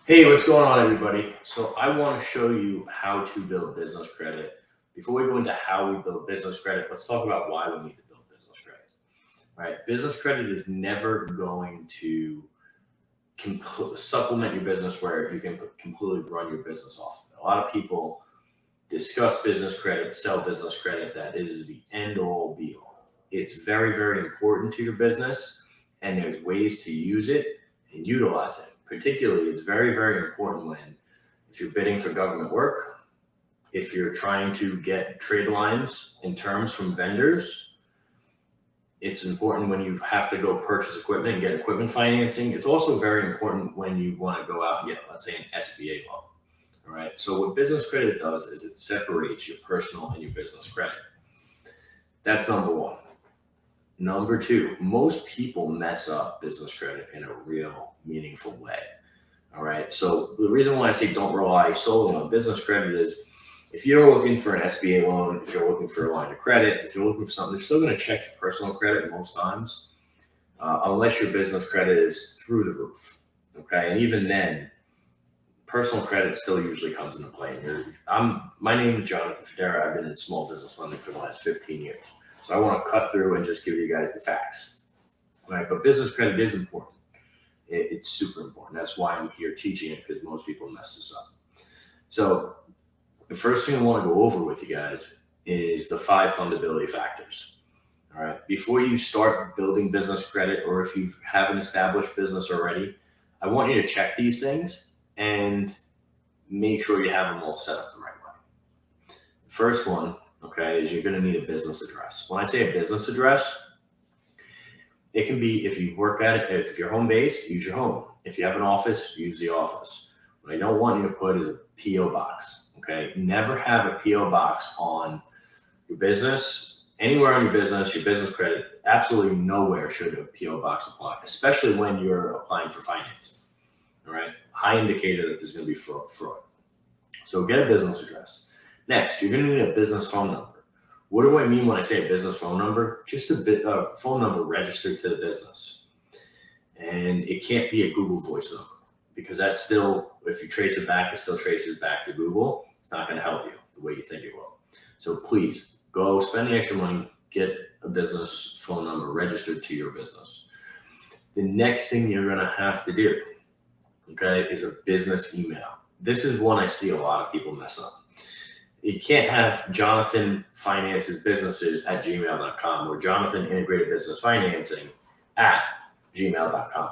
Hey, what's going on, everybody? So I want to show you how to build business credit. Before we go into how we build business credit, let's talk about why we need to build business credit. All right, business credit is never going to supplement your business where you can completely run your business off of it. A lot of people discuss business credit, sell business credit, that it is the end all be all. It's very, very important to your business, and there's ways to use it and utilize it. Particularly, it's very, very important if you're bidding for government work, if you're trying to get trade lines and terms from vendors. It's important when you have to go purchase equipment and get equipment financing. It's also very important when you want to go out and get, let's say, an SBA loan. All right. So what business credit does is it separates your personal and your business credit. That's number one. Number two, most people mess up business credit in a real meaningful way. All right. So the reason why I say don't rely solely on business credit is if you're looking for an SBA loan, if you're looking for a line of credit, if you're looking for something, they're still going to check your personal credit most times, unless your business credit is through the roof. Okay. And even then, personal credit still usually comes into play. My name is Jonathan Fodera. I've been in small business lending for the last 15 years. So I want to cut through and just give you guys the facts. Right. But business credit is important. It's super important. That's why I'm here teaching it, because most people mess this up. So the first thing I want to go over with you guys is the 5 fundability factors. All right. Before you start building business credit, or if you have an established business already, I want you to check these things and make sure you have them all set up the right way. The first one, okay, is you're going to need a business address. When I say a business address, it can be, if you work at it, if you're home based, use your home. If you have an office, use the office. What I don't want you to put is a P.O. box. Okay. Never have a P.O. box on your business, anywhere on your business credit. Absolutely nowhere should a P.O. box apply, especially when you're applying for financing. All right. High indicator that there's going to be fraud. So get a business address. Next, you're going to need a business phone number. What do I mean when I say a business phone number? Just a phone number registered to the business. And it can't be a Google Voice number, because that's still, if you trace it back, it still traces back to Google. It's not going to help you the way you think it will. So please go spend the extra money, get a business phone number registered to your business. The next thing you're going to have to do, okay, is a business email. This is one I see a lot of people mess up. You can't have Jonathan Finances Businesses at gmail.com or Jonathan Integrated Business Financing at gmail.com.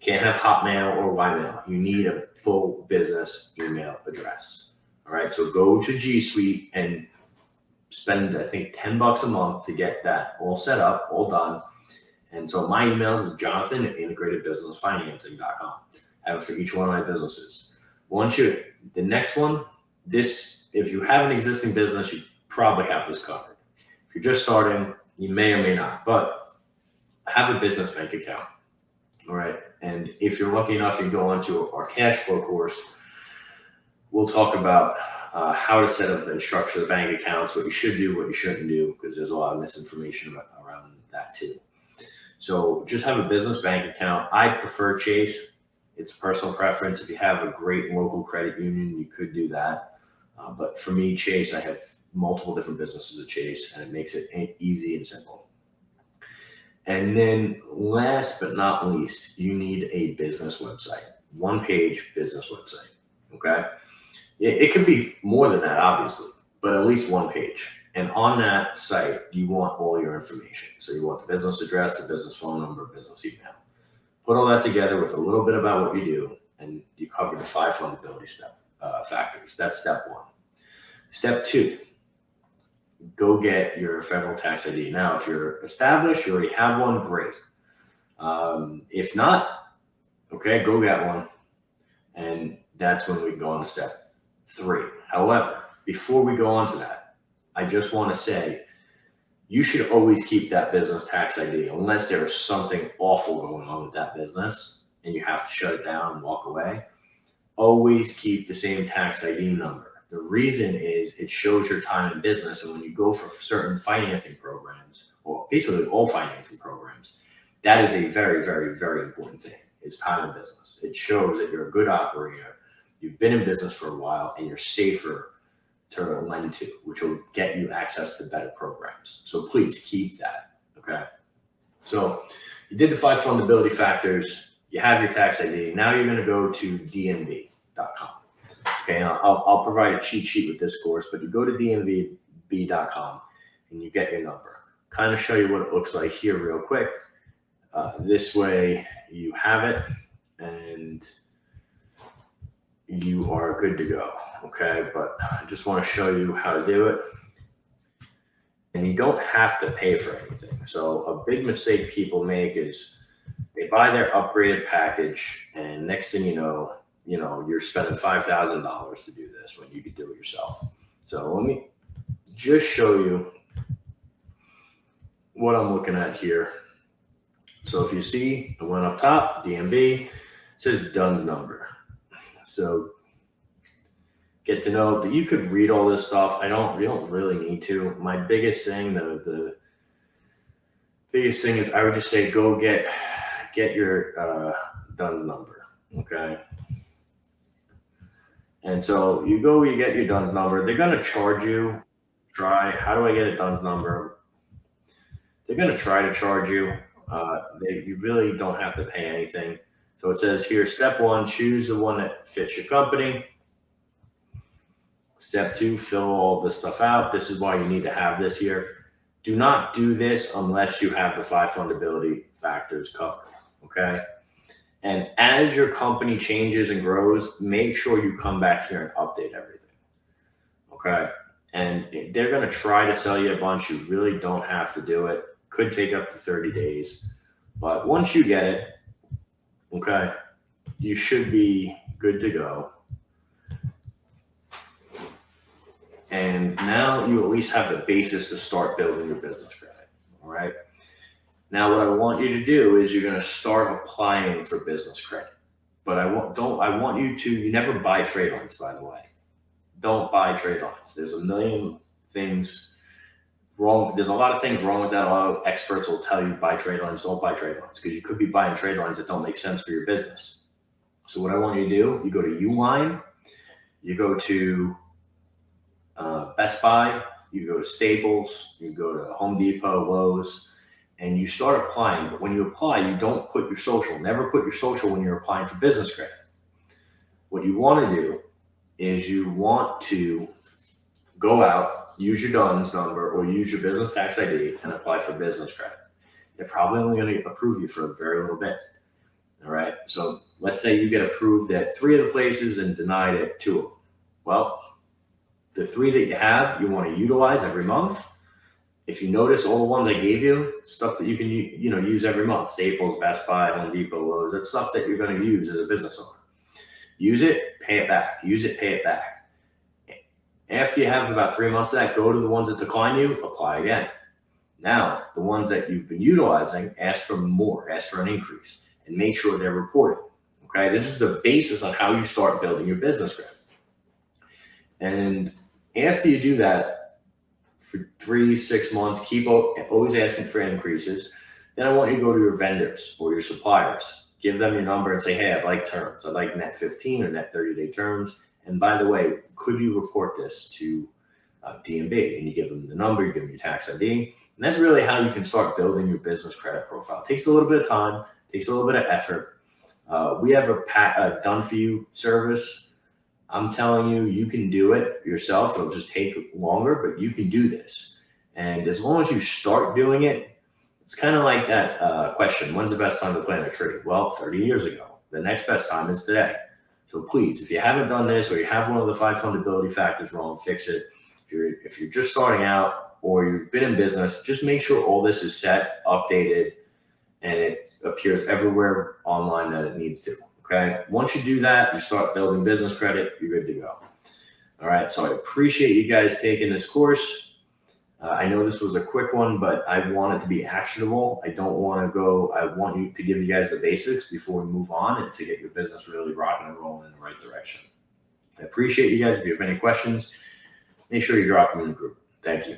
Can't have Hotmail or Ymail. You need a full business email address. All right. So go to G Suite and spend, I think, $10 a month to get that all set up, all done. And so my emails is Jonathan at integratedbusinessfinancing.com. I have it for each one of my businesses. The next one, if you have an existing business, you probably have this covered. If you're just starting, you may or may not, but have a business bank account. All right. And if you're lucky enough, you go onto our cash flow course, we'll talk about how to set up and structure the bank accounts, what you should do, what you shouldn't do, because there's a lot of misinformation around that too. So just have a business bank account. I prefer Chase. It's a personal preference. If you have a great local credit union, you could do that. But for me, Chase, I have multiple different businesses at Chase, and it makes it easy and simple. And then last but not least, you need a business website, 1-page business website. Okay. It could be more than that, obviously, but at least 1 page. And on that site, you want all your information. So you want the business address, the business phone number, business email. Put all that together with a little bit about what you do, and you cover the 5 fundability factors. That's step 1. Step 2, go get your federal tax ID. Now, if you're established, you already have one, great. If not, okay, go get one. And that's when we go on to step 3. However, before we go on to that, I just want to say you should always keep that business tax ID, unless there's something awful going on with that business and you have to shut it down and walk away. Always keep the same tax ID number. The reason is it shows your time in business. And when you go for certain financing programs, or basically all financing programs, that is a very, very, very important thing. is time in business. It shows that you're a good operator, you've been in business for a while, and you're safer to lend to, which will get you access to better programs. So please keep that, okay? So you did the 5 fundability factors, you have your tax ID, now you're gonna go to dnb.com. Okay, and I'll provide a cheat sheet with this course, but you go to dnb.com and you get your number. Kind of show you what it looks like here real quick. This way you have it and you are good to go, okay? But I just want to show you how to do it. And you don't have to pay for anything. So a big mistake people make is they buy their upgraded package and next thing you know, you're spending $5,000 to do this when you could do it yourself. So let me just show you what I'm looking at here. So if you see the one up top, DMB, it says DUNS number. So get to know that you could read all this stuff. You don't really need to. My biggest thing, the biggest thing is I would just say go get your DUNS number, okay? And so you get your DUNS number. They're going to charge you. How do I get a DUNS number? They're going to try to charge you. You really don't have to pay anything. So it says here, step 1, choose the one that fits your company. Step 2, fill all this stuff out. This is why you need to have this here. Do not do this unless you have the 5 fundability factors covered, okay? And as your company changes and grows, make sure you come back here and update everything, okay? And they're going to try to sell you a bunch. You really don't have to do it. Could take up to 30 days. But once you get it, okay, you should be good to go. And now you at least have the basis to start building your business credit, all right? Now what I want you to do is you're going to start applying for business credit. But you never buy trade lines, by the way. Don't buy trade lines. There's a million things wrong. There's a lot of things wrong with that. A lot of experts will tell you buy trade lines, don't buy trade lines, because you could be buying trade lines that don't make sense for your business. So what I want you to do, you go to Uline, you go to Best Buy, you go to Staples, you go to Home Depot, Lowe's, and you start applying. But when you apply, you don't put your social. Never put your social when you're applying for business credit. What you want to do is you want to go out, use your DUNS number or use your business tax ID and apply for business credit. They're probably only going to approve you for a very little bit. All right. So let's say you get approved at 3 of the places and denied at 2 of them. Well, the 3 that you have, you want to utilize every month. If you notice all the ones I gave you, stuff that you can use every month, Staples, Best Buy, Home Depot, Lowe's, that's stuff that you're going to use as a business owner. Use it, pay it back. Use it, pay it back. After you have about 3 months of that, go to the ones that decline you, apply again. Now, the ones that you've been utilizing, ask for more, ask for an increase, and make sure they're reported. Okay, this is the basis on how you start building your business credit. And after you do that for 3-6 months, keep always asking for increases. Then I want you to go to your vendors or your suppliers. Give them your number and say, hey, I'd like terms. I'd like net 15 or net 30-day terms. And by the way, could you report this to DMB? And you give them the number, you give them your tax ID. And that's really how you can start building your business credit profile. It takes a little bit of time, takes a little bit of effort. We have a done-for-you service. I'm telling you, you can do it yourself. It'll just take longer, but you can do this. And as long as you start doing it, it's kind of like that question, when's the best time to plant a tree? Well, 30 years ago. The next best time is today. So please, if you haven't done this or you have one of the 5 fundability factors wrong, fix it. If you're just starting out or you've been in business, just make sure all this is set, updated, and it appears everywhere online that it needs to. Okay. Once you do that, you start building business credit, you're good to go. All right. So I appreciate you guys taking this course. I know this was a quick one, but I want it to be actionable. I want you to give you guys the basics before we move on and to get your business really rocking and rolling in the right direction. I appreciate you guys. If you have any questions, make sure you drop them in the group. Thank you.